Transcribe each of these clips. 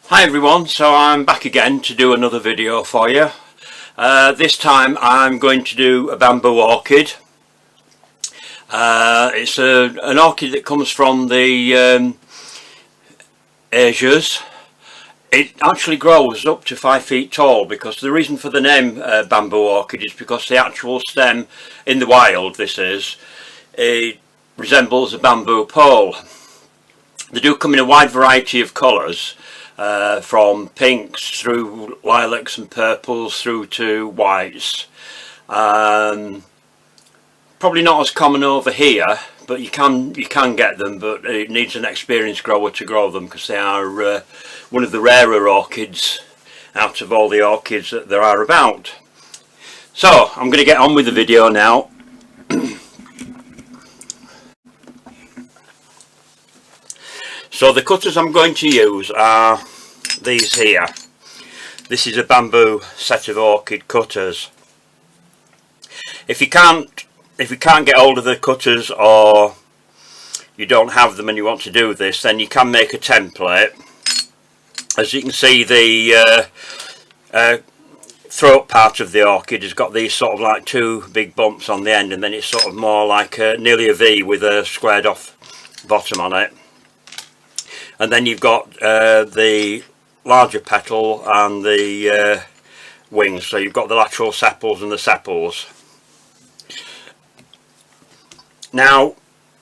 Hi everyone, so I'm back again to do another video for you. This time I'm going to do a bamboo orchid. It's an orchid that comes from the Asias. It actually grows up to 5 feet tall, because the reason for the name bamboo orchid is because the actual stem in the wild, it resembles a bamboo pole. They do come in a wide variety of colours. From pinks through lilacs and purples through to whites. Probably not as common over here, but you can get them, but it needs an experienced grower to grow them, because they are one of the rarer orchids out of all the orchids that there are about. So I'm going to get on with the video now. So the cutters I'm going to use are these here. This is a bamboo set of orchid cutters. If you can't get hold of the cutters, or you don't have them and you want to do this, then you can make a template. As you can see, the throat part of the orchid has got these sort of like two big bumps on the end, and then it's sort of more like nearly a V with a squared off bottom on it. And then you've got the larger petal and the wings, so you've got the lateral sepals and the sepals. Now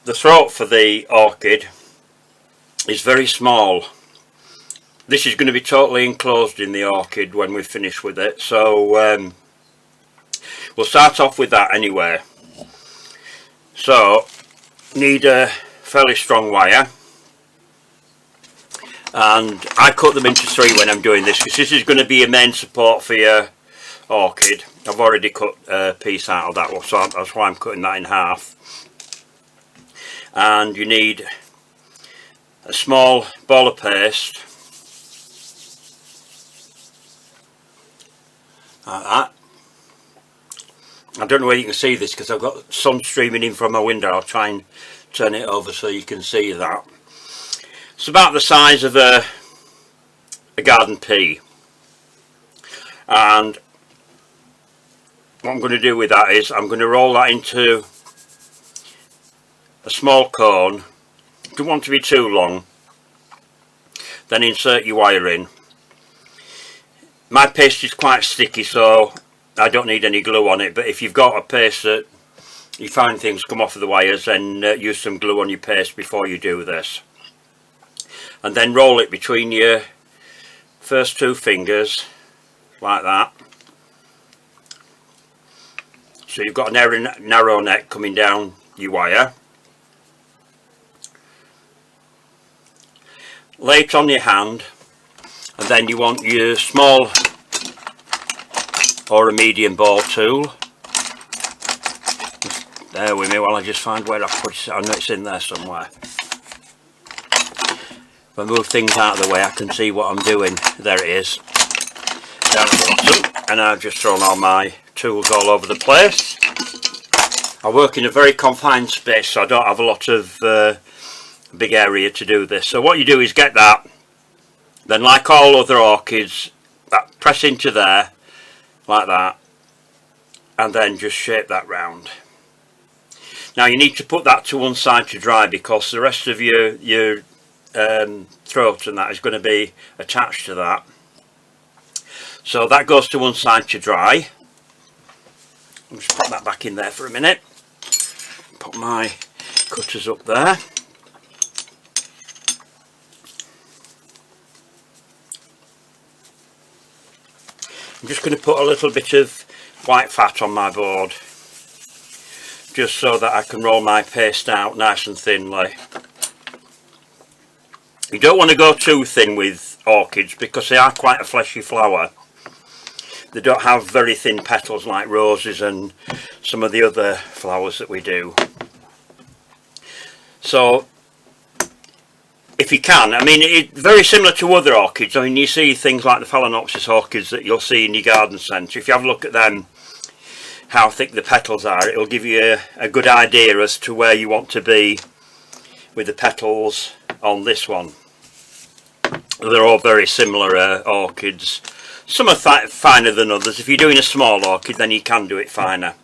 the throat for the orchid is very small. This is going to be totally enclosed in the orchid when we finish with it, so we'll start off with that anyway. So need a fairly strong wire. And I cut them into 3 when I'm doing this, because this is going to be a main support for your orchid. I've already cut a piece out of that one, so that's why I'm cutting that in half. And you need a small ball of paste, like that. I don't know whether you can see this because I've got sun streaming in from my window. I'll try and turn it over so you can see that. It's about the size of a garden pea, and what I'm going to do with that is I'm going to roll that into a small cone. You don't want to be too long. Then insert your wire in. My paste is quite sticky, so I don't need any glue on it, but if you've got a paste that you find things come off of the wires, then use some glue on your paste before you do this. And then roll it between your first 2 fingers, like that. So you've got a narrow neck coming down your wire. Lay it on your hand, and then you want your small or a medium ball tool. Just bear with me while I just find where I put it. I know it's in there somewhere. If I move things out of the way, I can see what I'm doing. There it is, down at the bottom, and I've just thrown all my tools all over the place. I work in a very confined space, so I don't have a lot of big area to do this. So what you do is get that, then like all other orchids, press into there, like that, and then just shape that round. Now you need to put that to one side to dry, because the rest of your throat and that is going to be attached to that. So that goes to one side to dry. I'll just put that back in there for a minute. Put my cutters up there. I'm just going to put a little bit of white fat on my board, just so that I can roll my paste out nice and thinly. You don't want to go too thin with orchids, because they are quite a fleshy flower. They don't have very thin petals like roses and some of the other flowers that we do. So if you can, I mean, it's very similar to other orchids. I mean, you see things like the Phalaenopsis orchids that you'll see in your garden centre. If you have a look at them, how thick the petals are, it'll give you a good idea as to where you want to be with the petals on this one. They're all very similar orchids. Some are finer than others. If you're doing a small orchid, then you can do it finer.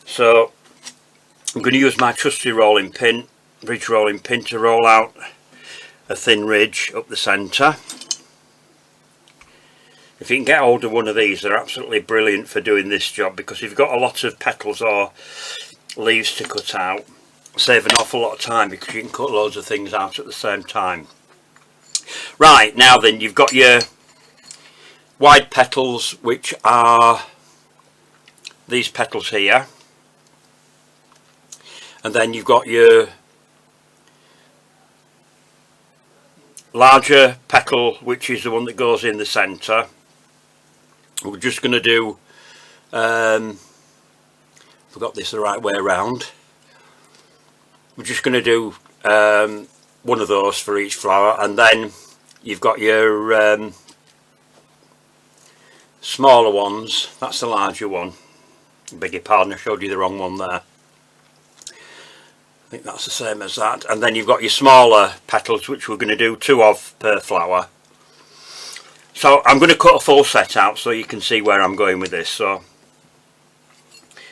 So I'm going to use my trusty rolling pin, ridge rolling pin, to roll out a thin ridge up the centre. If you can get hold of one of these, they're absolutely brilliant for doing this job, because if you've got a lot of petals or leaves to cut out, save an awful lot of time, because you can cut loads of things out at the same time. Right, now then, you've got your wide petals, which are these petals here, and then you've got your larger petal, which is the one that goes in the centre. We're just going to do, forgot this the right way around, we're just going to do one of those for each flower, and then you've got your smaller ones. That's the larger one. Beg your pardon, I showed you the wrong one there. I think that's the same as that. And then you've got your smaller petals, which we're going to do 2 of per flower. So I'm going to cut a full set out so you can see where I'm going with this. So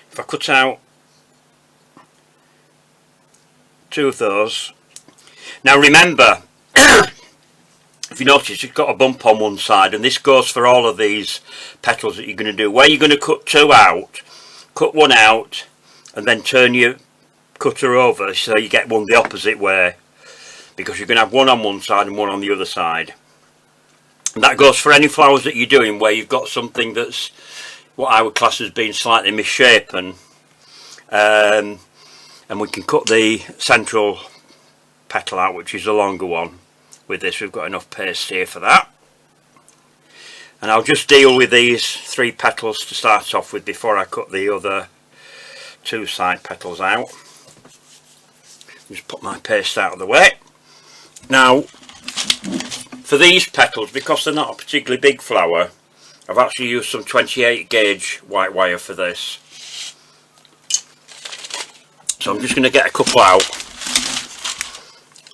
if I cut out 2 of those. Now remember, if you notice, it's got a bump on one side, and this goes for all of these petals that you're going to do. Where you're going to cut 2 out, cut 1 out, and then turn your cutter over so you get one the opposite way, because you're going to have one on one side and one on the other side. And that goes for any flowers that you're doing where you've got something that's what I would class as being slightly misshapen, and we can cut the central petal out, which is the longer one. With this, we've got enough paste here for that. And I'll just deal with these 3 petals to start off with before I cut the other 2 side petals out. Just put my paste out of the way. Now, for these petals, because they're not a particularly big flower, I've actually used some 28 gauge white wire for this. So I'm just going to get a couple out.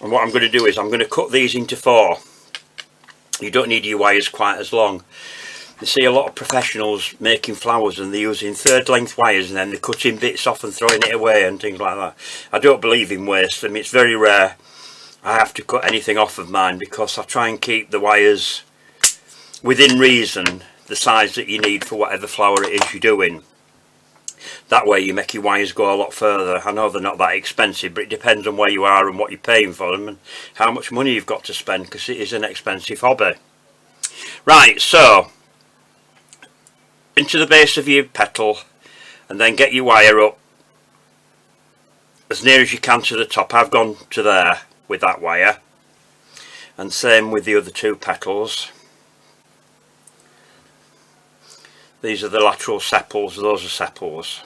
And what I'm going to do is I'm going to cut these into 4. You don't need your wires quite as long. You see a lot of professionals making flowers and they're using 3rd length wires, and then they're cutting bits off and throwing it away and things like that. I don't believe in waste. I mean, it's very rare I have to cut anything off of mine, because I try and keep the wires within reason, the size that you need for whatever flower it is you're doing. That way you make your wires go a lot further. I know they're not that expensive, but it depends on where you are and what you're paying for them and how much money you've got to spend, because it is an expensive hobby. Right, so into the base of your petal, and then get your wire up as near as you can to the top. I've gone to there with that wire, and same with the other 2 petals. These are the lateral sepals, those are sepals.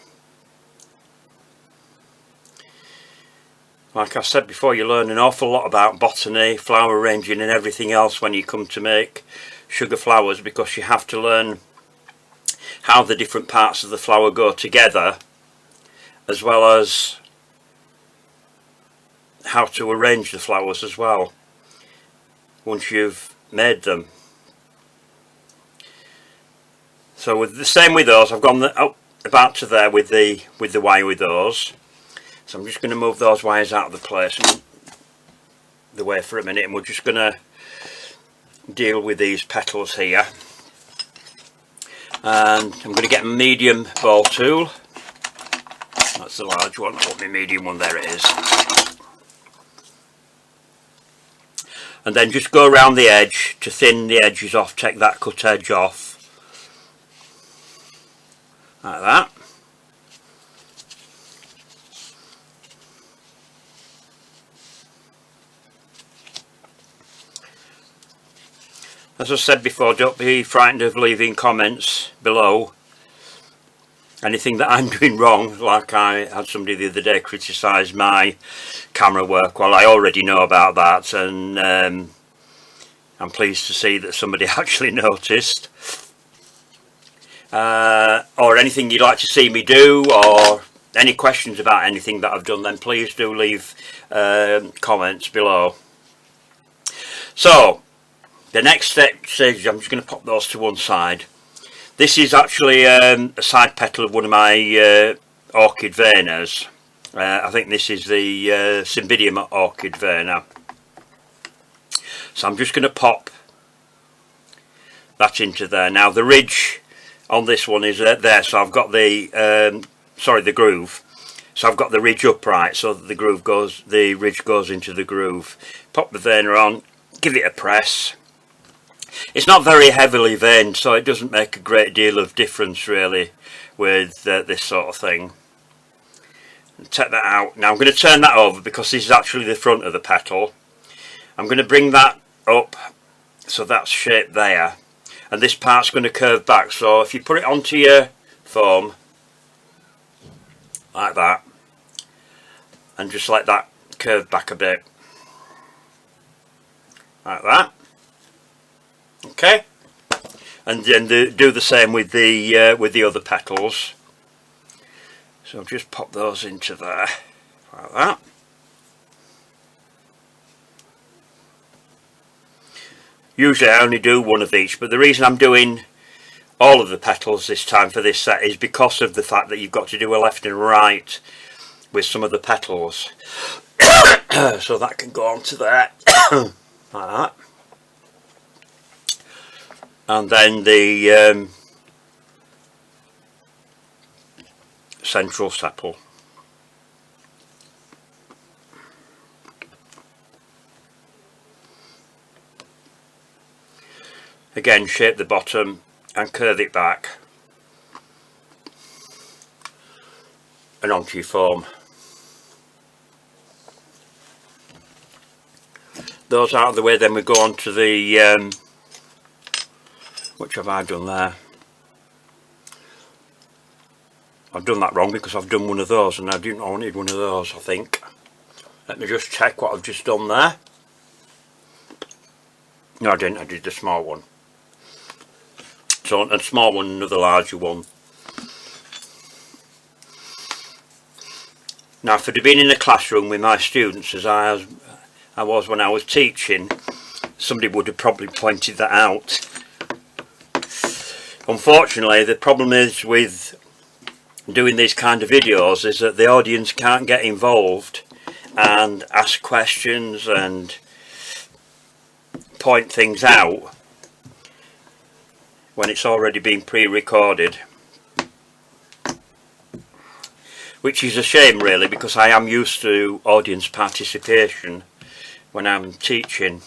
Like I said before, you learn an awful lot about botany, flower arranging and everything else when you come to make sugar flowers, because you have to learn how the different parts of the flower go together, as well as how to arrange the flowers as well once you've made them. So with the same with those, I've gone up about to there with the wire with those. So I'm just going to move those wires out of the place and the way for a minute, and we're just going to deal with these petals here. And I'm going to get a medium ball tool. That's the large one. Put my medium one, there it is. And then just go around the edge to thin the edges off, take that cut edge off. Like that. As I said before, don't be frightened of leaving comments below. Anything that I'm doing wrong, like I had somebody the other day criticise my camera work. Well, I already know about that, and I'm pleased to see that somebody actually noticed. Or anything you'd like to see me do, or any questions about anything that I've done, then please do leave comments below. So the next step is I'm just going to pop those to one side. This is actually a side petal of one of my orchid veiners. I think this is the Cymbidium orchid veiner. So I'm just going to pop that into there. Now the ridge on this one is there, so I've got the the groove. So I've got the ridge upright, so that the ridge goes into the groove. Pop the veiner on, give it a press. It's not very heavily veined, so it doesn't make a great deal of difference really with this sort of thing. Take that out. Now I'm going to turn that over because this is actually the front of the petal. I'm going to bring that up so that's shaped there, and this part's going to curve back. So if you put it onto your foam like that and just let that curve back a bit like that, okay, and then do the same with the other petals. So just pop those into there like that. Usually I only do one of each, but the reason I'm doing all of the petals this time for this set is because of the fact that you've got to do a left and right with some of the petals. So that can go onto there like that. And then the central sepal. Again, shape the bottom and curve it back and onto your foam. Those out of the way, then we go on to the which have I done there? I've done that wrong because I've done one of those and I didn't want one of those, I think. Let me just check what I've just done there. No, I didn't, I did the small one. So a small one, another larger one. Now if I'd have been in a classroom with my students as I was when I was teaching, somebody would have probably pointed that out. Unfortunately, the problem is with doing these kind of videos is that the audience can't get involved and ask questions and point things out when it's already been pre-recorded, which is a shame really, because I am used to audience participation when I'm teaching.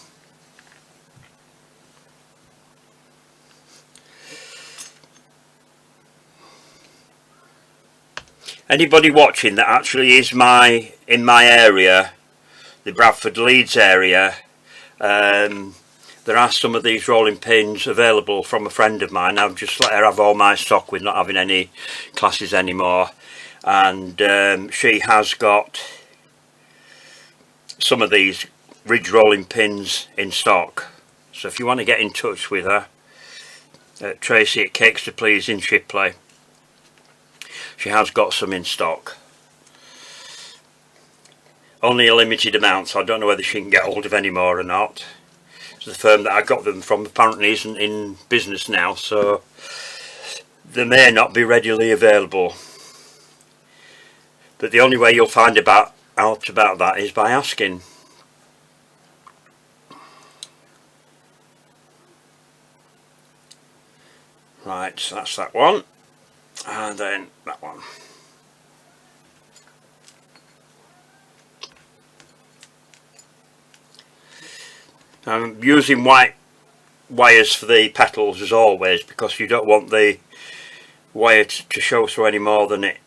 Anybody watching that actually is in my area, the Bradford Leeds area, there are some of these rolling pins available from a friend of mine. I've just let her have all my stock with not having any classes anymore, and she has got some of these ridge rolling pins in stock. So if you want to get in touch with her, Tracy at Cakes to Please in Shipley, she has got some in stock. Only a limited amount, so I don't know whether she can get hold of any more or not. So the firm that I got them from apparently isn't in business now, so they may not be readily available. But the only way you'll find out about that is by asking. Right, so that's that one. And then that one. I'm using white wires for the petals as always, because you don't want the wire to show through any more than it,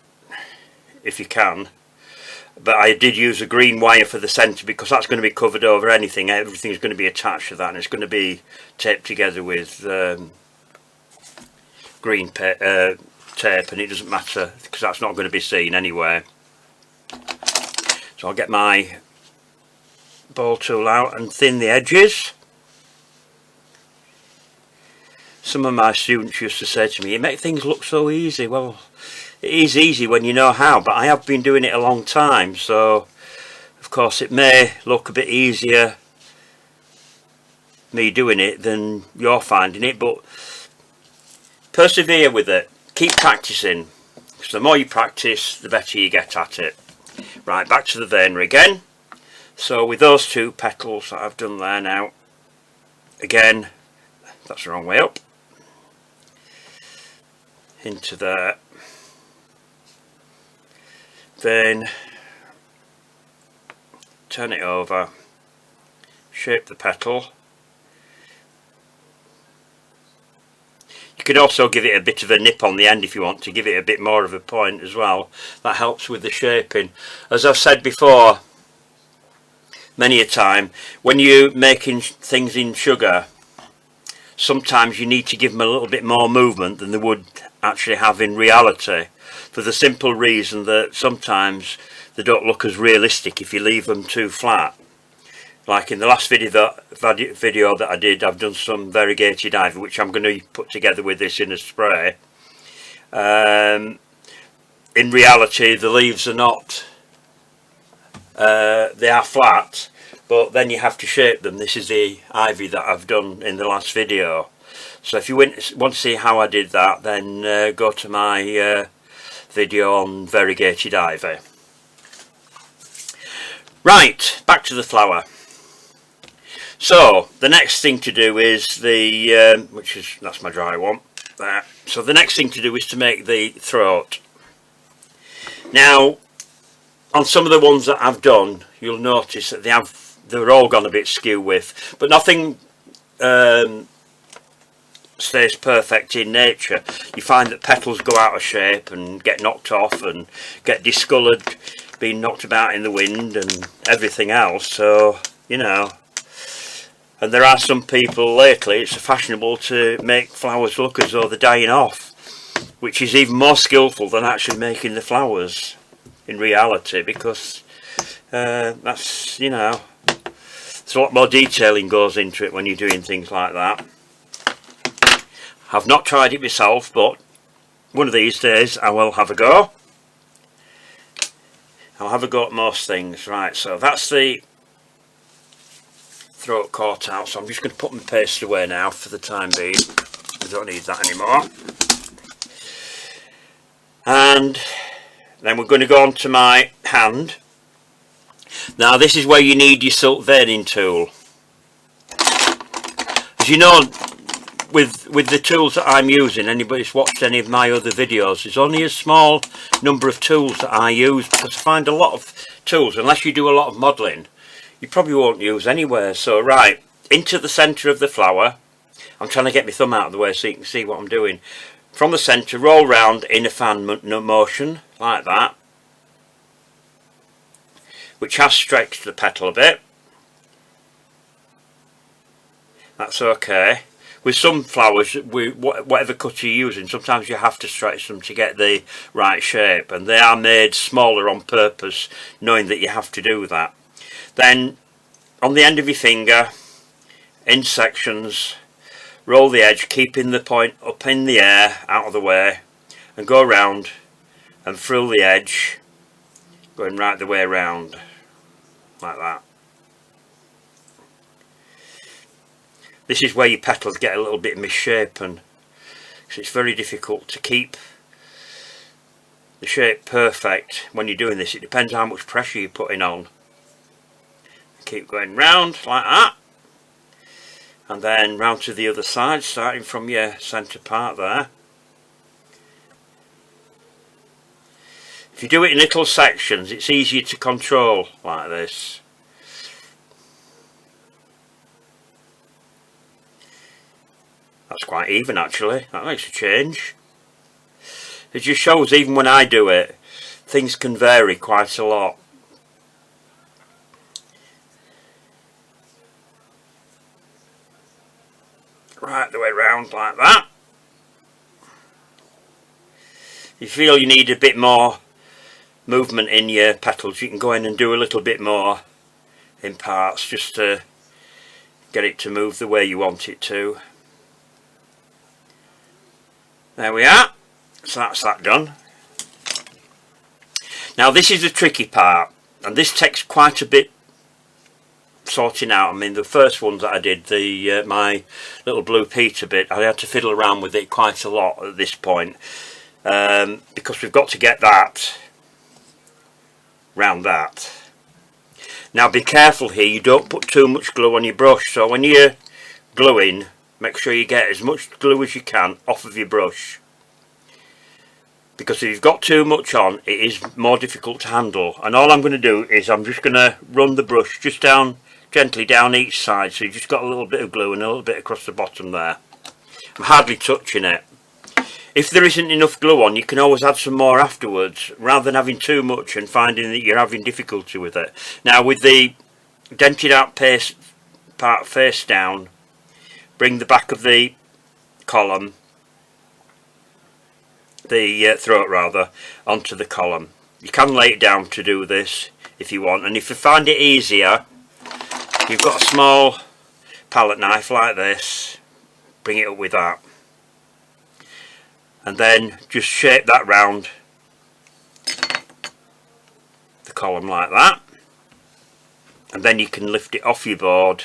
if you can. But I did use a green wire for the centre because that's going to be covered over anything. Everything's going to be attached to that, and it's going to be taped together with green tape, and it doesn't matter because that's not going to be seen anyway. So I'll get my ball tool out and thin the edges. Some of my students used to say to me, you make things look so easy. Well, it is easy when you know how, but I have been doing it a long time, so of course it may look a bit easier me doing it than you're finding it, but persevere with it. Keep practicing, because the more you practice, the better you get at it. Right, back to the veiner again. So with those two petals that I've done there now, again, that's the wrong way up, into there, then turn it over, shape the petal. You could also give it a bit of a nip on the end if you want to give it a bit more of a point as well. That helps with the shaping. As I've said before many a time, when you're making things in sugar, sometimes you need to give them a little bit more movement than they would actually have in reality, for the simple reason that sometimes they don't look as realistic if you leave them too flat. Like in the last video that I did, I've done some variegated ivy, which I'm going to put together with this in a spray. In reality, the leaves are not, they are flat, but then you have to shape them. This is the ivy that I've done in the last video. So if you want to see how I did that, then go to my video on variegated ivy. Right, back to the flower. So the next thing to do is that's my dry one there. So the next thing to do is to make the throat. Now on some of the ones that I've done, you'll notice that they're all gone a bit skew with, but nothing stays perfect in nature. You find that petals go out of shape and get knocked off and get discoloured, being knocked about in the wind and everything else. So, you know, and there are some people lately, it's fashionable to make flowers look as though they're dying off, which is even more skillful than actually making the flowers in reality, because that's, you know, there's a lot more detailing goes into it when you're doing things like that. I've not tried it myself, but one of these days I will have a go. I'll have a go at most things. Right, so that's the throat caught out, so I'm just going to put my paste away now for the time being. I don't need that anymore. And then we're going to go on to my hand. Now this is where you need your silk veining tool. As you know, with the tools that I'm using, anybody who's watched any of my other videos, there's only a small number of tools that I use, because I find a lot of tools, unless you do a lot of modelling, you probably won't use anywhere. So right, into the centre of the flower, I'm trying to get my thumb out of the way so you can see what I'm doing. From the centre, roll round in a fan motion, like that, which has stretched the petal a bit. That's okay. With some flowers, whatever cut you're using, sometimes you have to stretch them to get the right shape, and they are made smaller on purpose, knowing that you have to do that. Then on the end of your finger, in sections, roll the edge, keeping the point up in the air, out of the way, and go around and frill the edge, going right the way around, like that. This is where your petals get a little bit misshapen, so it's very difficult to keep the shape perfect when you're doing this. It depends how much pressure you're putting on. Keep going round like that, and then round to the other side, starting from your centre part there. If you do it in little sections, it's easier to control like this. That's quite even actually, that makes a change. It just shows even when I do it, things can vary quite a lot. Right the way round like that. If you feel you need a bit more movement in your petals, you can go in and do a little bit more in parts, just to get it to move the way you want it to. There we are, so that's that done. Now this is the tricky part, and this takes quite a bit sorting out. I mean, the first ones that I did, the my little blue Peter bit, I had to fiddle around with it quite a lot at this point, because we've got to get that round that. Now be careful here, you don't put too much glue on your brush, so when you're gluing, make sure you get as much glue as you can off of your brush, because if you've got too much on, it is more difficult to handle. And all I'm going to do is I'm just going to run the brush just down, gently down each side, so you've just got a little bit of glue and a little bit across the bottom there. I'm hardly touching it. If there isn't enough glue on, you can always add some more afterwards, rather than having too much and finding that you're having difficulty with it. Now with the dented out part face down, bring the back of the column, the throat rather, onto the column. You can lay it down to do this if you want, and if you find it easier, you've got a small palette knife like this, bring it up with that. And then just shape that round the column like that, and then you can lift it off your board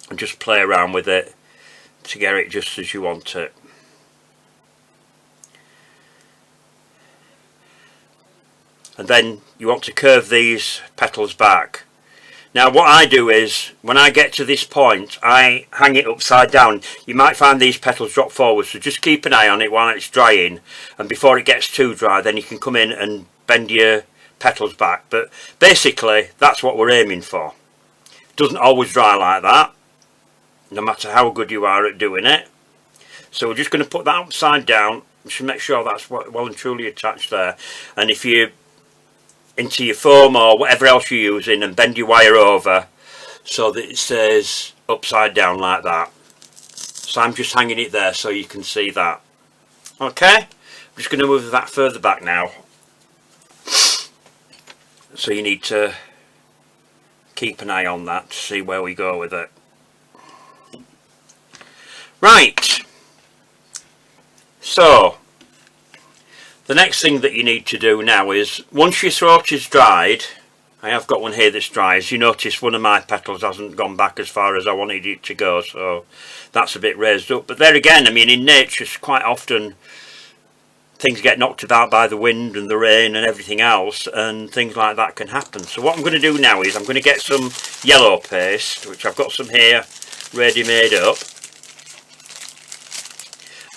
and just play around with it to get it just as you want it. And then you want to curve these petals back. Now what I do is, when I get to this point, I hang it upside down. You might find these petals drop forward, so just keep an eye on it while it's drying, and before it gets too dry then you can come in and bend your petals back. But basically that's what we're aiming for. It doesn't always dry like that, no matter how good you are at doing it. So we're just going to put that upside down, just make sure that's well and truly attached there. And if you into your foam or whatever else you're using, and bend your wire over so that it stays upside down like that. So I'm just hanging it there so you can see that. Okay, I'm just going to move that further back now, so you need to keep an eye on that to see where we go with it. Right, so the next thing that you need to do now is, once your throat is dried, I have got one here that's dry. As you notice, one of my petals hasn't gone back as far as I wanted it to go, so that's a bit raised up. But there again, I mean, in nature quite often things get knocked about by the wind and the rain and everything else, and things like that can happen. So what I'm going to do now is I'm going to get some yellow paste, which I've got some here ready made up.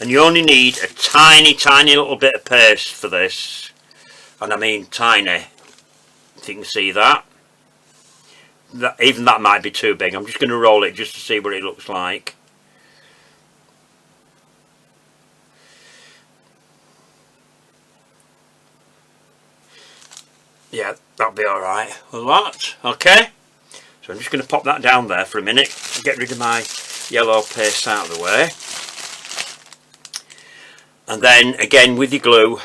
And you only need a tiny little bit of paste for this, and I mean tiny, if you can see that. Even that might be too big. I'm just going to roll it just to see what it looks like. Yeah, that'll be alright with that. Okay, so I'm just going to pop that down there for a minute and get rid of my yellow paste out of the way. And then again with your glue,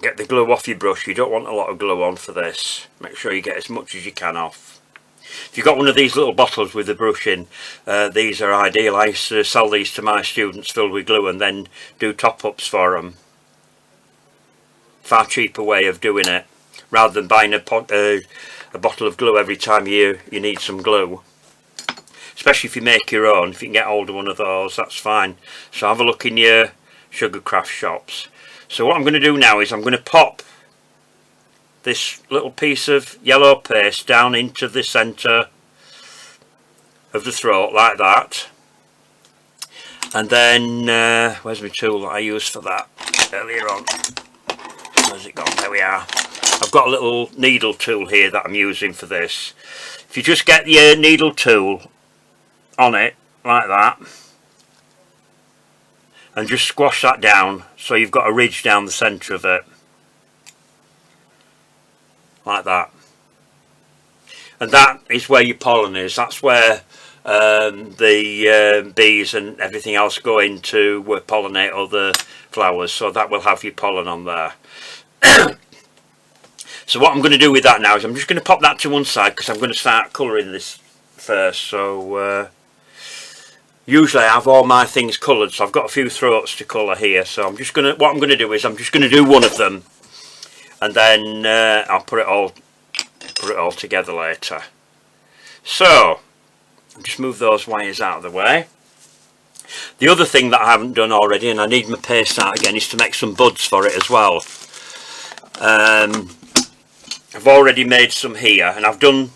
get the glue off your brush. You don't want a lot of glue on for this. Make sure you get as much as you can off. If you've got one of these little bottles with the brush in, these are ideal. I used to sell these to my students filled with glue and then do top-ups for them. Far cheaper way of doing it, rather than buying a bottle of glue every time you need some glue. Especially if you make your own. If you can get hold of one of those, that's fine. So have a look in your sugar craft shops. So what I'm going to do now is I'm going to pop this little piece of yellow paste down into the centre of the throat like that. And then, where's my tool that I used for that earlier on? Where's it gone? There we are. I've got a little needle tool here that I'm using for this. If you just get your needle tool on it like that and just squash that down so you've got a ridge down the centre of it like that, and that is where your pollen is. That's where the bees and everything else go in to pollinate other flowers, so that will have your pollen on there. So what I'm going to do with that now is I'm just going to pop that to one side because I'm going to start colouring this first. So usually I have all my things coloured, so I've got a few throats to colour here. So I'm just going to, what I'm going to do is I'm just going to do one of them, and then I'll put it all together later. So I'll just move those wires out of the way. The other thing that I haven't done already, and I need my paste out again, is to make some buds for it as well. I've already made some here, and I've done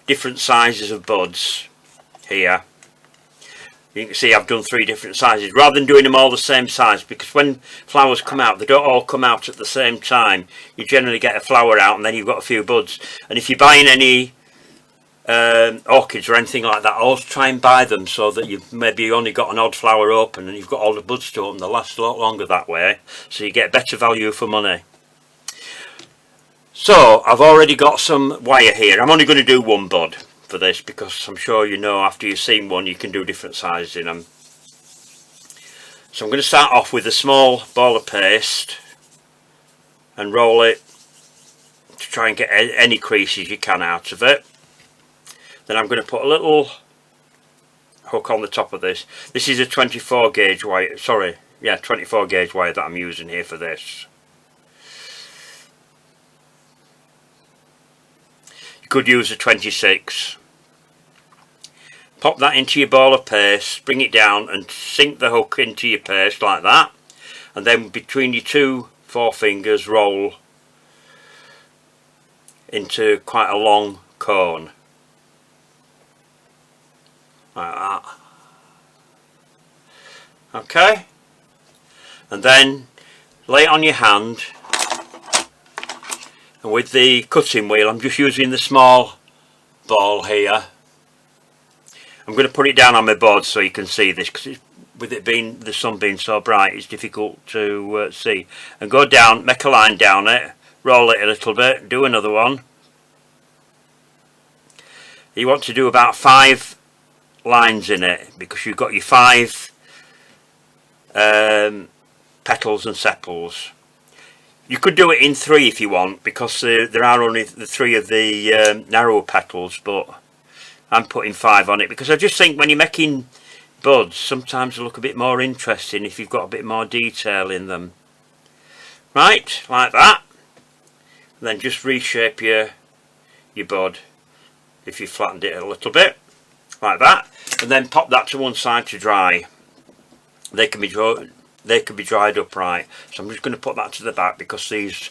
different sizes of buds here. You can see I've done 3 different sizes, rather than doing them all the same size, because when flowers come out, they don't all come out at the same time. You generally get a flower out and then you've got a few buds. And if you're buying any orchids or anything like that, always try and buy them so that you've maybe only got an odd flower open and you've got all the buds to open. They'll last a lot longer that way, so you get better value for money. So I've already got some wire here. I'm only going to do 1 bud for this, because I'm sure you know after you've seen one you can do different sizes in them. So I'm going to start off with a small ball of paste and roll it to try and get any creases you can out of it. Then I'm going to put a little hook on the top of this. This is a 24 gauge wire, 24 gauge wire that I'm using here for this. You could use a 26. Pop that into your ball of paste, bring it down and sink the hook into your paste like that, and then between your 2 forefingers roll into quite a long cone like that. Okay, and then lay it on your hand, and with the cutting wheel, I'm just using the small ball here. I'm going to put it down on my board so you can see this, because with it being the sun being so bright, it's difficult to see. And go down, make a line down it, roll it a little bit, do another one. You want to do about 5 lines in it, because you've got your 5 petals and sepals. You could do it in 3 if you want, because there are only the 3 of the narrow petals, but I'm putting 5 on it because I just think when you're making buds, sometimes they look a bit more interesting if you've got a bit more detail in them. Right, like that. And then just reshape your bud if you flattened it a little bit, like that. And then pop that to one side to dry. They can be dried up right. So I'm just going to put that to the back, because these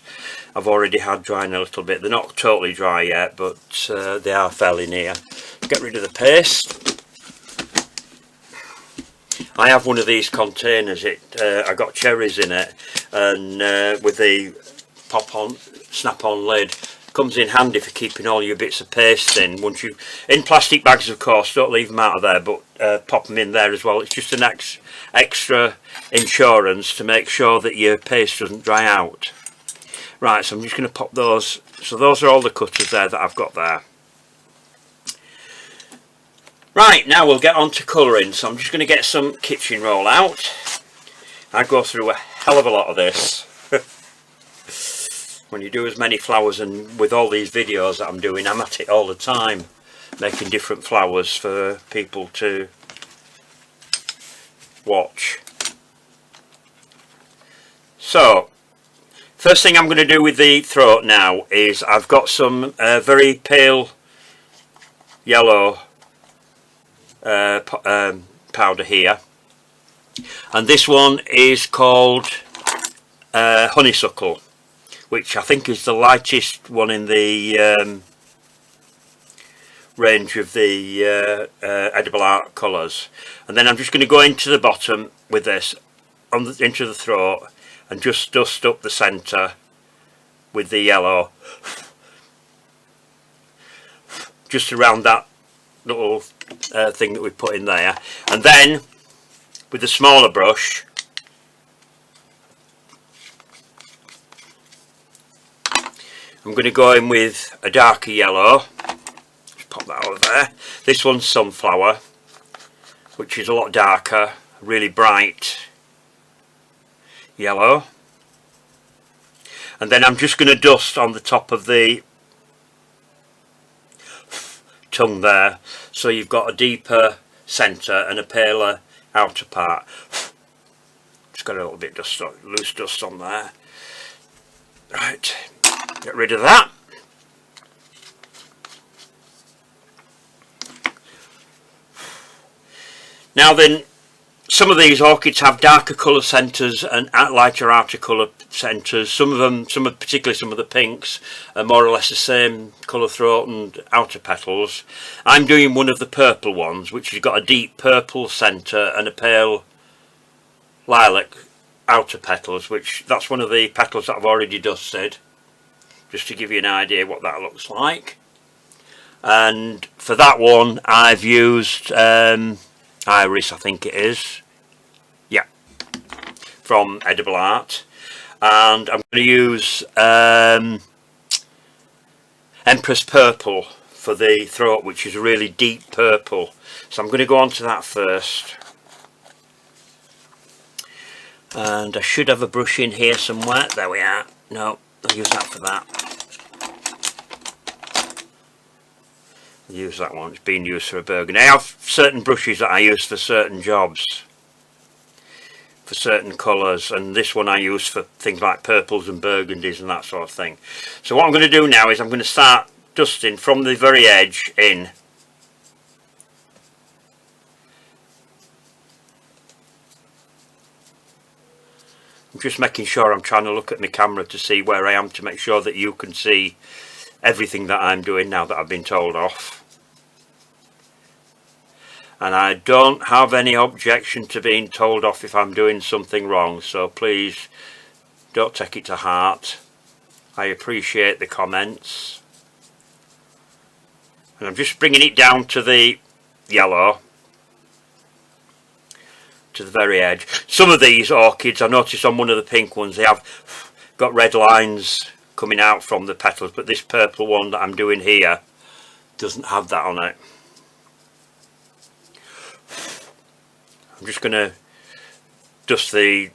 I've already had drying a little bit. They're not totally dry yet, but they are fairly near. Get rid of the paste. I have one of these containers. I got cherries in it, and with the snap-on lid, comes in handy for keeping all your bits of paste in. Once you in plastic bags, of course, don't leave them out of there, but pop them in there as well. It's just an extra insurance to make sure that your paste doesn't dry out. Right, so I'm just going to pop those. So those are all the cutters there that I've got there. Right, now we'll get on to colouring. So I'm just going to get some kitchen roll out. I go through a hell of a lot of this. When you do as many flowers, and with all these videos that I'm doing, I'm at it all the time, making different flowers for people to watch. So, first thing I'm going to do with the throat now is I've got some very pale yellow powder here, and this one is called Honeysuckle, which I think is the lightest one in the range of the edible art colours. And then I'm just going to go into the bottom with this into the throat and just dust up the centre with the yellow, just around that little thing that we put in there. And then with the smaller brush, I'm going to go in with a darker yellow. Just pop that over there. This one's Sunflower, which is a lot darker, really bright yellow. And then I'm just going to dust on the top of the tongue there, so you've got a deeper centre and a paler outer part. Just got a little bit loose dust on there. Right. Get rid of that. Now then, some of these orchids have darker colour centres and lighter outer colour centres. Some of them, particularly some of the pinks, are more or less the same colour throat and outer petals. I'm doing one of the purple ones, which has got a deep purple centre and a pale lilac outer petals, which that's one of the petals that I've already dusted, just to give you an idea what that looks like. And for that one I've used Iris, I think it is, yeah, from Edible Art, and I'm going to use Empress Purple for the throat, which is a really deep purple. So I'm going to go on to that first, and I should have a brush in here somewhere. There we are. No, I'll use that for that. Use that one. It's been used for a burgundy. I have certain brushes that I use for certain jobs, for certain colours, and this one I use for things like purples and burgundies and that sort of thing. So what I'm going to do now is I'm going to start dusting from the very edge in. I'm just making sure, I'm trying to look at my camera to see where I am, to make sure that you can see everything that I'm doing now that I've been told off. And I don't have any objection to being told off if I'm doing something wrong, so please don't take it to heart. I appreciate the comments. And I'm just bringing it down to the yellow, to the very edge. Some of these orchids, I noticed on one of the pink ones, they have got red lines coming out from the petals, but this purple one that I'm doing here doesn't have that on it. I'm just going to dust the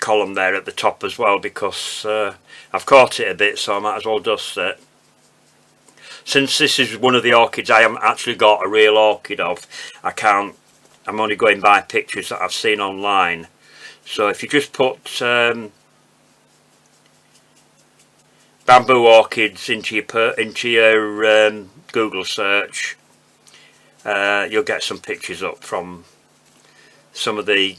column there at the top as well, because I've caught it a bit, so I might as well dust it. Since this is one of the orchids I haven't actually got a real orchid of, I'm only going by pictures that I've seen online. So if you just put Bamboo Orchids into your Google search, you'll get some pictures up from some of the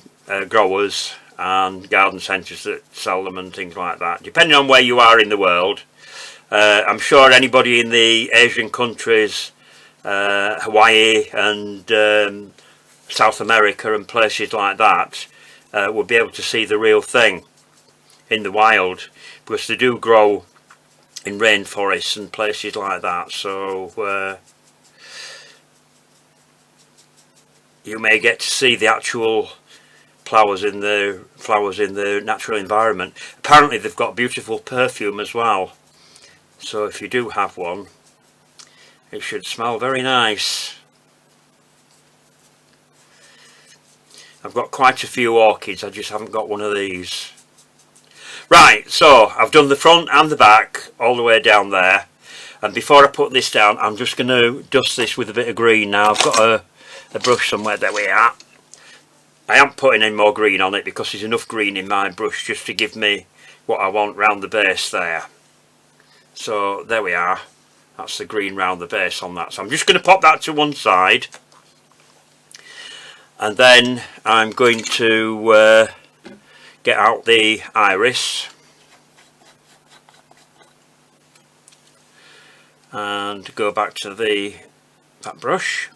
growers and garden centres that sell them and things like that, depending on where you are in the world. I'm sure anybody in the Asian countries, Hawaii and South America and places like that, will be able to see the real thing in the wild, because they do grow in rainforests and places like that. So you may get to see the actual flowers in the natural environment. Apparently they've got beautiful perfume as well, so if you do have one, it should smell very nice. I've got quite a few orchids, I just haven't got one of these. Right, so I've done the front and the back all the way down there, and before I put this down, I'm just going to dust this with a bit of green. Now I've got a brush somewhere. There we are. I am putting any more green on it because there's enough green in my brush just to give me what I want round the base there. So there we are. That's the green round the base on that. So I'm just going to pop that to one side, and then I'm going to get out the iris and go back to that brush.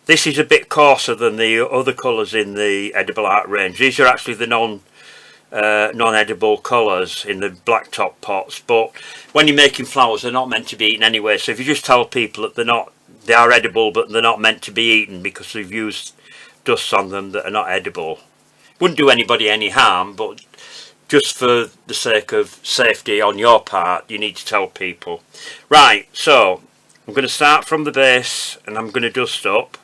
This is a bit coarser than the other colours in the Edible Art range. These are actually the non-edible colours in the black top pots, but when you're making flowers they're not meant to be eaten anyway. So if you just tell people that they are edible but they're not meant to be eaten because they've used dust on them that are not edible, wouldn't do anybody any harm, but just for the sake of safety on your part, you need to tell people. Right, so I'm going to start from the base and I'm going to dust up.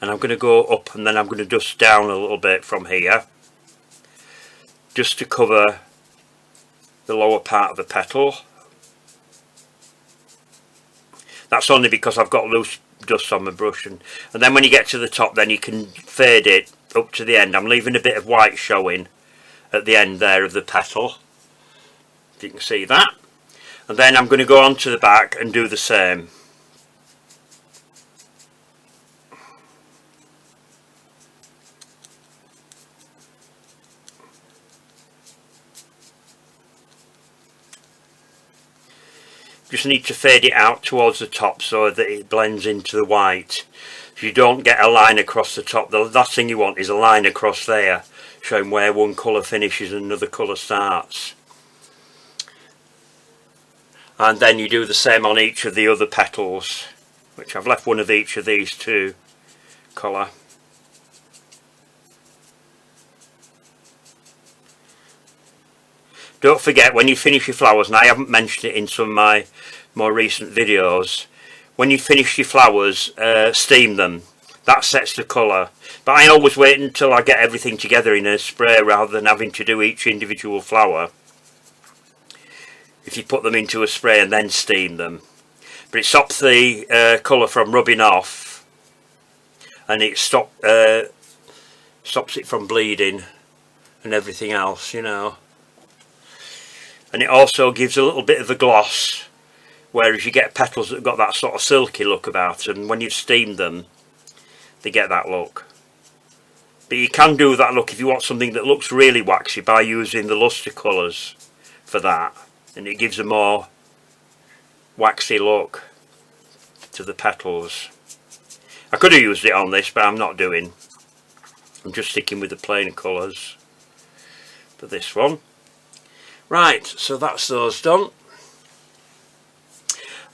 And I'm going to go up and then I'm going to dust down a little bit from here, just to cover the lower part of the petal. That's only because I've got loose dust on my brush, and then when you get to the top then you can fade it up to the end. I'm leaving a bit of white showing at the end there of the petal, if you can see that. And then I'm going to go on to the back and do the same. Just need to fade it out towards the top so that it blends into the white. So you don't get a line across the top. The last thing you want is a line across there showing where one colour finishes and another colour starts. And then you do the same on each of the other petals, which I've left one of each of these to colour. Don't forget, when you finish your flowers, and I haven't mentioned it in some of my more recent videos, when you finish your flowers, steam them. That sets the colour. But I always wait until I get everything together in a spray rather than having to do each individual flower. If you put them into a spray and then steam them. But it stops the colour from rubbing off, and it stops it from bleeding and everything else, you know. And it also gives a little bit of a gloss, whereas you get petals that have got that sort of silky look about them. When you've steamed them, they get that look. But you can do that look if you want something that looks really waxy by using the luster colours for that, and it gives a more waxy look to the petals. I could have used it on this, but I'm not doing. I'm just sticking with the plain colours for this one. Right, so that's those done.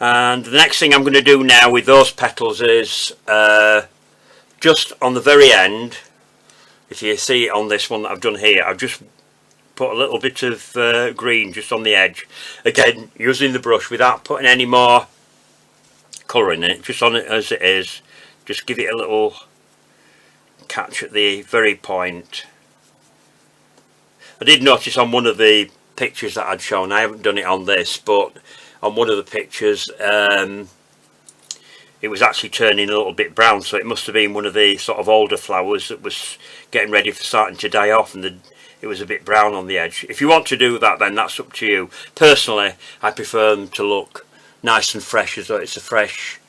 And the next thing I'm going to do now with those petals is just on the very end, if you see it on this one that I've done here, I've just put a little bit of green just on the edge. Again, using the brush without putting any more colour in it, just on it as it is. Just give it a little catch at the very point. I did notice on one of the pictures that I'd shown, I haven't done it on this, but on one of the pictures it was actually turning a little bit brown, so it must have been one of the sort of older flowers that was getting ready for starting to die off, and it was a bit brown on the edge. If you want to do that, then that's up to you. Personally, I prefer them to look nice and fresh, as though it's a fresh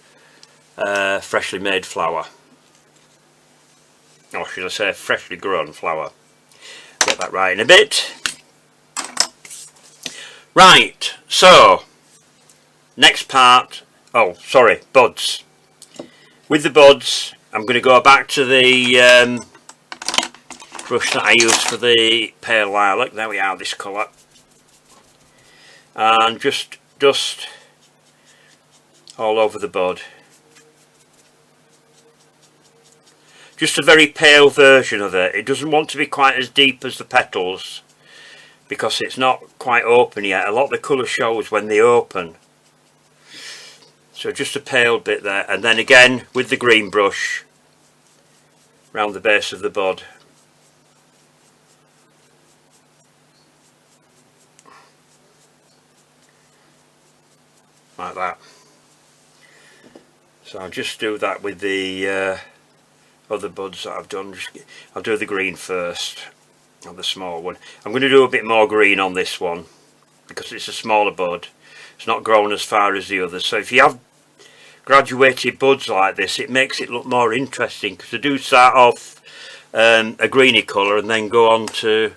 freshly made flower, or should I say freshly grown flower. Get that right in a bit. Right, so next part, oh sorry, buds. With the buds, I'm going to go back to the brush that I used for the pale lilac. There we are, this colour, and just dust all over the bud. Just a very pale version of it. It doesn't want to be quite as deep as the petals, because it's not quite open yet. A lot of the colour shows when they open. So just a pale bit there, and then again with the green brush round the base of the bud. Like that. So I'll just do that with the other buds that I've done. I'll do the green first. On the small one. I'm going to do a bit more green on this one because it's a smaller bud. It's not grown as far as the others. So if you have graduated buds like this, it makes it look more interesting, because they do start off a greeny colour and then go on to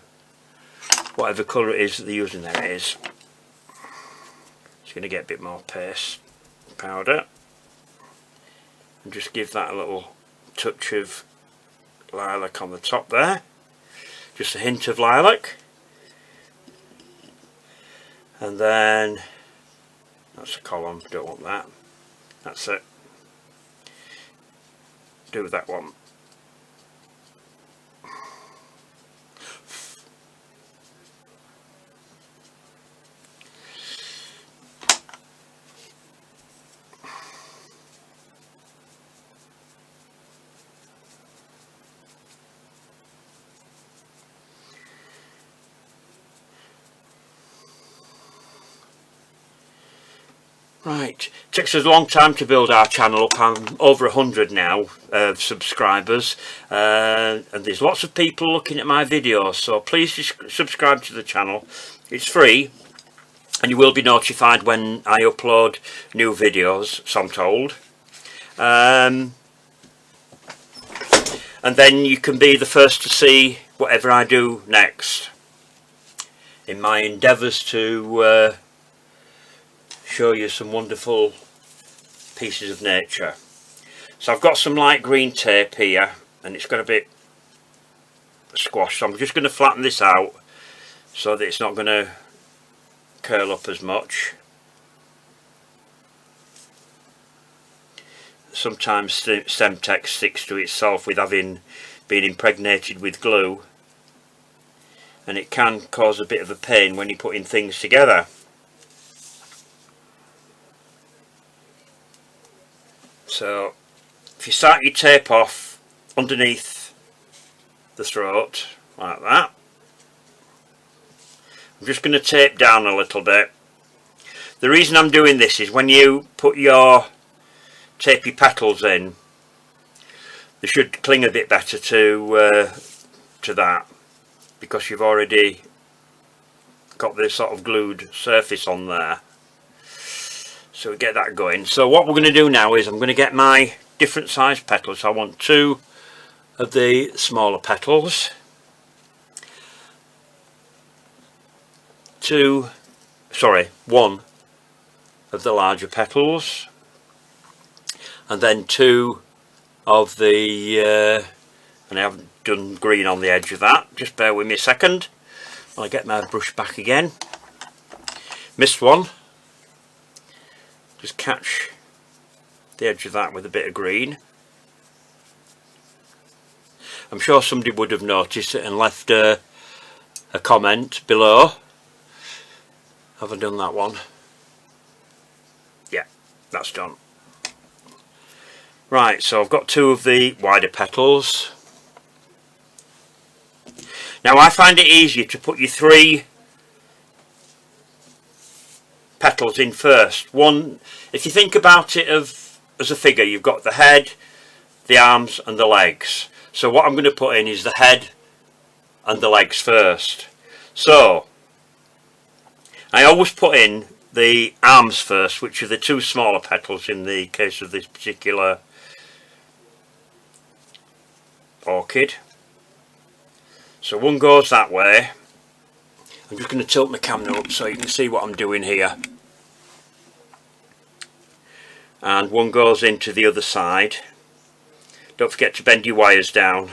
whatever colour it is that they're using. There it is. It's going to get a bit more paste powder, and just give that a little touch of lilac on the top there. Just a hint of lilac, and then that's a column, don't want that, that's it. Do that one. Right, takes us a long time to build our channel up. I'm over 100 now subscribers, and there's lots of people looking at my videos, so please subscribe to the channel. It's free and you will be notified when I upload new videos, so I'm told. And then you can be the first to see whatever I do next in my endeavours to show you some wonderful pieces of nature. So I've got some light green tape here and it's got a bit squashed, so I'm just going to flatten this out so that it's not going to curl up as much. Sometimes stem text sticks to itself with having been impregnated with glue, and it can cause a bit of a pain when you're putting things together. So if you start your tape off underneath the throat like that, I'm just going to tape down a little bit. The reason I'm doing this is when you put your tapey petals in, they should cling a bit better to that, because you've already got this sort of glued surface on there. So we get that going. So what we're going to do now is I'm going to get my different size petals. So I want two of the smaller petals, one of the larger petals, and then two of the and I haven't done green on the edge of that, just bear with me a second while I get my brush back again. Missed one. Just catch the edge of that with a bit of green. I'm sure somebody would have noticed it and left a comment below. Have I done that one? Yeah, that's done. Right, so I've got two of the wider petals. Now I find it easier to put your three petals in first. One, if you think about it as a figure, you've got the head, the arms and the legs. So what I'm going to put in is the head and the legs first. So I always put in the arms first, which are the two smaller petals in the case of this particular orchid. So one goes that way. I'm just going to tilt my camera up so you can see what I'm doing here. And one goes into the other side. Don't forget to bend your wires down.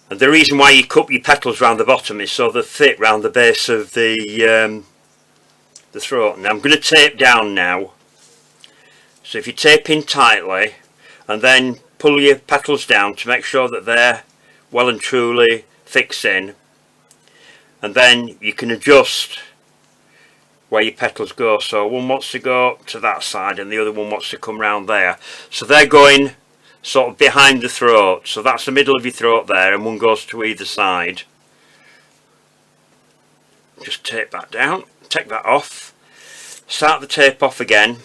And the reason why you cup your petals round the bottom is so they fit round the base of the throat. Now I'm going to tape down now. So if you tape in tightly and then pull your petals down to make sure that they're well and truly fixed in, and then you can adjust where your petals go. So one wants to go to that side and the other one wants to come round there. So they're going sort of behind the throat. So that's the middle of your throat there, and one goes to either side. Just tape that down, take that off, start the tape off again,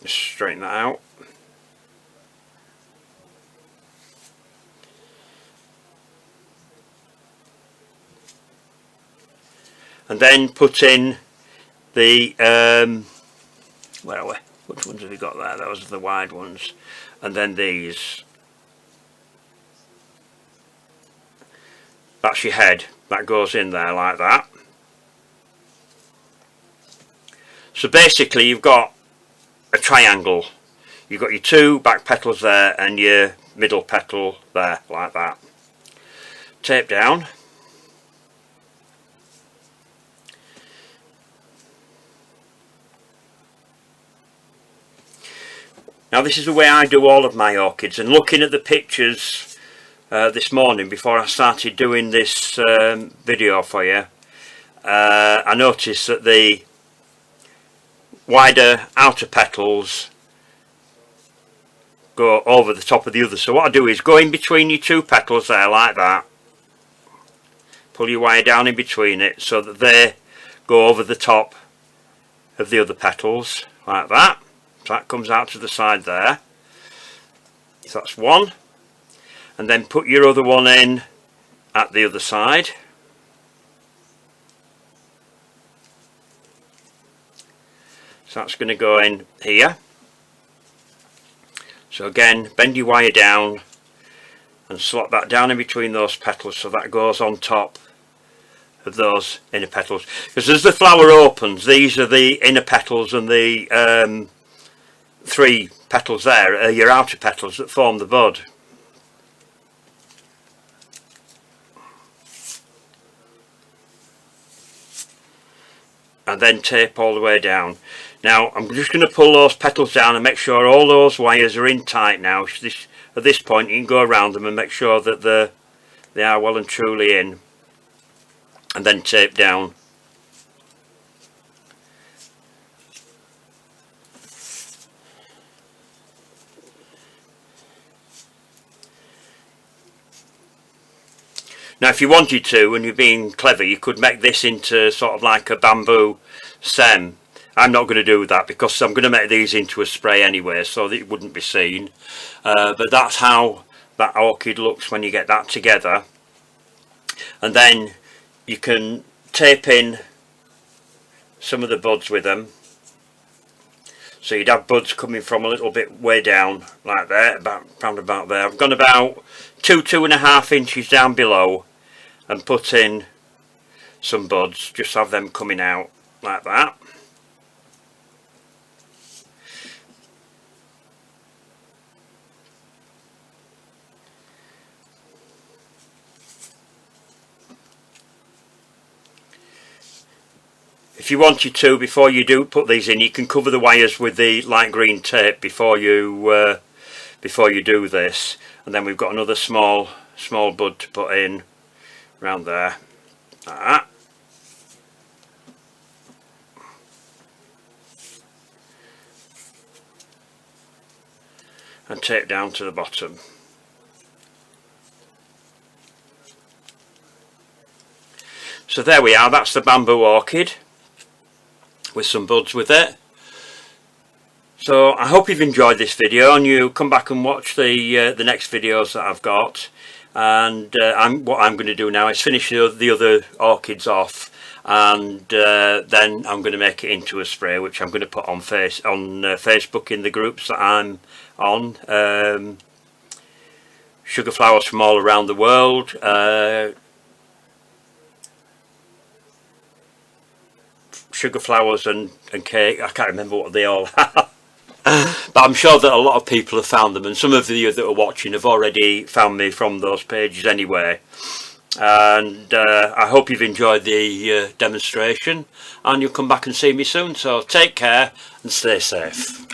just straighten that out. And then put in the where are we? Which ones have we got there? Those are the wide ones. And then these. That's your head. That goes in there like that. So basically you've got a triangle. You've got your two back petals there and your middle petal there like that. Tape down. Now this is the way I do all of my orchids, and looking at the pictures this morning before I started doing this video for you, I noticed that the wider outer petals go over the top of the other. So what I do is go in between your two petals there like that, pull your wire down in between it so that they go over the top of the other petals like that. So that comes out to the side there. So that's one. And then put your other one in at the other side. So that's going to go in here. So again, bend your wire down and slot that down in between those petals so that goes on top of those inner petals. Because as the flower opens, these are the inner petals, and the 3 petals there are your outer petals that form the bud. And then tape all the way down. Now I'm just going to pull those petals down and make sure all those wires are in tight now. At this point you can go around them and make sure that they are well and truly in, and then tape down. Now if you wanted to, and you're being clever, you could make this into sort of like a bamboo stem. I'm not going to do that because I'm going to make these into a spray anyway, so that it wouldn't be seen. But that's how that orchid looks when you get that together. And then you can tape in some of the buds with them. So you'd have buds coming from a little bit way down, like there, round about there. I've gone about 2–2.5 inches down below and put in some buds, just have them coming out like that. If you wanted to, before you do put these in, you can cover the wires with the light green tape before you do this. And then we've got another small bud to put in around there, like that. And tape down to the bottom. So there we are, that's the bamboo orchid with some buds with it. So I hope you've enjoyed this video, and you come back and watch the next videos that I've got. And what I'm going to do now is finish the other orchids off, and then I'm going to make it into a spray, which I'm going to put on Facebook in the groups that I'm on. Sugar flowers from all around the world. Sugar flowers and cake. I can't remember what they all are. But I'm sure that a lot of people have found them, and some of you that are watching have already found me from those pages anyway. And I hope you've enjoyed the demonstration, and you'll come back and see me soon. So take care and stay safe.